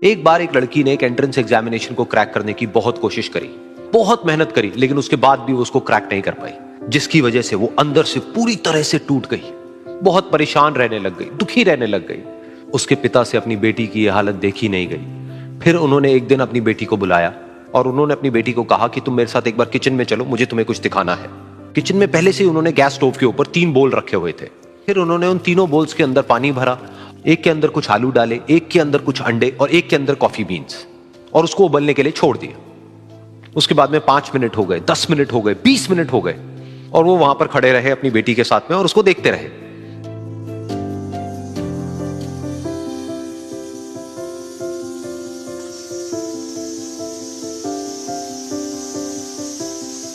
एक बार एक लड़की ने एक एंट्रेंस एग्जामिनेशन को क्रैक करने की बहुत कोशिश करी, बहुत मेहनत करी, लेकिन उसके बाद भी वो उसको क्रैक नहीं कर पाई, जिसकी वजह से वो अंदर से पूरी तरह से टूट गई, बहुत परेशान रहने लग गई, दुखी रहने लग गई। उसके पिता से अपनी बेटी की यह हालत देखी नहीं गई। फिर उन्होंने एक दिन अपनी बेटी को बुलाया और उन्होंने अपनी बेटी को कहा कि तुम मेरे साथ एक बार किचन में चलो, मुझे तुम्हें कुछ दिखाना है। किचन में पहले से ही उन्होंने गैस स्टोव के ऊपर 3 बोल रखे हुए थे। फिर उन्होंने उन तीनों बोल्स के अंदर पानी भरा, एक के अंदर कुछ आलू डाले, एक के अंदर कुछ अंडे और एक के अंदर कॉफी बीन्स, और उसको उबलने के लिए छोड़ दिया। उसके बाद में 5 मिनट हो गए, 10 मिनट हो गए, 20 मिनट हो गए, और वो वहां पर खड़े रहे अपनी बेटी के साथ में और उसको देखते रहे।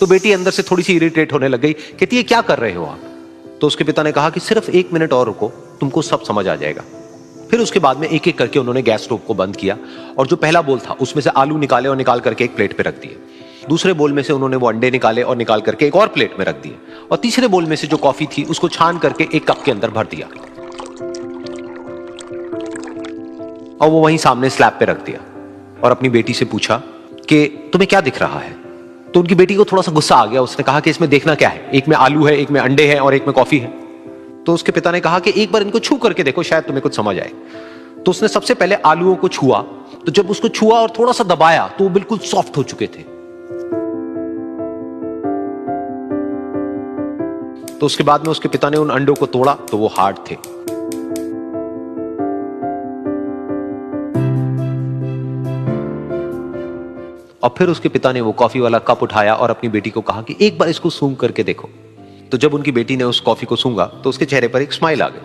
तो बेटी अंदर से थोड़ी सी इरिटेट होने लग गई, कहती है क्या कर रहे हो आप? तो उसके पिता ने कहा कि सिर्फ 1 मिनट और रुको, तुमको सब समझ आ जाएगा। फिर उसके बाद में एक एक करके उन्होंने गैस स्टोव को बंद किया और जो पहला बोल था उसमें से आलू निकाले और निकाल करके एक प्लेट पे रख दिए। दूसरे बोल में से उन्होंने वो अंडे निकाले और निकाल करके एक और प्लेट में रख दिए, और तीसरे बोल में से जो कॉफी थी उसको छान करके एक कप के अंदर भर दिया और वो वहीं सामने स्लैब पे रख दिया और अपनी बेटी से पूछा कि तुम्हें क्या दिख रहा है? तो उनकी बेटी को थोड़ा सा गुस्सा आ गया। उसने कहा कि इसमें देखना क्या है, एक में आलू है, एक में अंडे हैं और एक में कॉफी है। तो उसके पिता ने कहा कि एक बार इनको छू करके देखो, शायद तुम्हें कुछ समझ आए। तो उसने सबसे पहले आलूओं को छुआ, तो जब उसको छुआ और थोड़ा सा दबाया तो वो बिल्कुल सॉफ्ट हो चुके थे। तो उसके बाद में उसके पिता ने उन अंडों को तोड़ा तो वो हार्ड थे। और फिर उसके पिता ने वो कॉफी वाला कप उठाया और अपनी बेटी को कहा कि एक बार इसको सूंघ करके देखो। तो जब उनकी बेटी ने उस कॉफी को सूंघा तो उसके चेहरे पर एक स्माइल आ गई।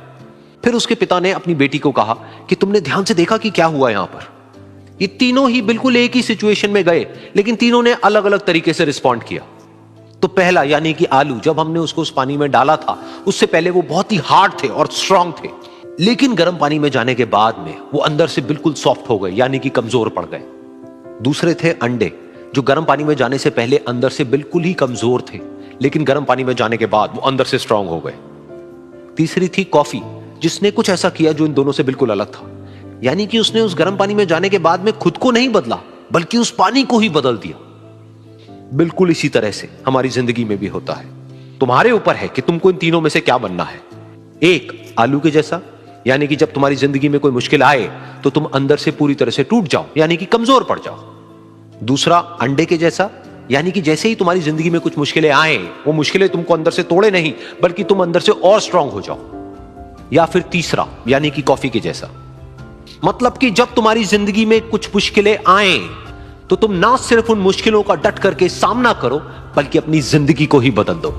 फिर उसके पिता ने अपनी बेटी को कहा कि तुमने ध्यान से देखा कि क्या हुआ यहां पर? ये तीनों ही बिल्कुल एक ही सिचुएशन में गए, लेकिन तीनों ने अलग अलग तरीके से रिस्पॉन्ड किया। तो पहला यानी कि आलू, जब हमने उसको उस पानी में डाला था उससे पहले वो बहुत ही हार्ड थे और स्ट्रांग थे, लेकिन गर्म पानी में जाने के बाद में वो अंदर से बिल्कुल सॉफ्ट हो गए, यानी कि कमजोर पड़ गए। दूसरे थे अंडे, जो गर्म पानी में जाने से पहले अंदर से बिल्कुल ही कमजोर थे, लेकिन गर्म पानी में जाने के बाद वो अंदर से स्ट्रांग हो गए। तीसरी थी कॉफी, जिसने कुछ ऐसा किया जो इन दोनों से बिल्कुल अलग था, यानी कि उसने उस गर्म पानी में जाने के बाद में खुद को नहीं बदला, बल्कि उस पानी को ही बदल दिया। बिल्कुल इसी तरह से हमारी जिंदगी में भी होता है। तुम्हारे ऊपर है कि तुमको इन तीनों में से क्या बनना है। एक, आलू के जैसा, यानी कि जब तुम्हारी जिंदगी में कोई मुश्किल आए तो तुम अंदर से पूरी तरह से टूट जाओ, यानी कि कमजोर पड़ जाओ। दूसरा, अंडे के जैसा, यानी कि जैसे ही तुम्हारी जिंदगी में कुछ मुश्किलें आए, वो मुश्किलें तुमको अंदर से तोड़े नहीं, बल्कि तुम अंदर से और स्ट्रांग हो जाओ। या फिर तीसरा, यानी कि कॉफी के जैसा, मतलब कि जब तुम्हारी जिंदगी में कुछ मुश्किलें आए तो तुम ना सिर्फ उन मुश्किलों का डट करके सामना करो, बल्कि अपनी जिंदगी को ही बदल दो।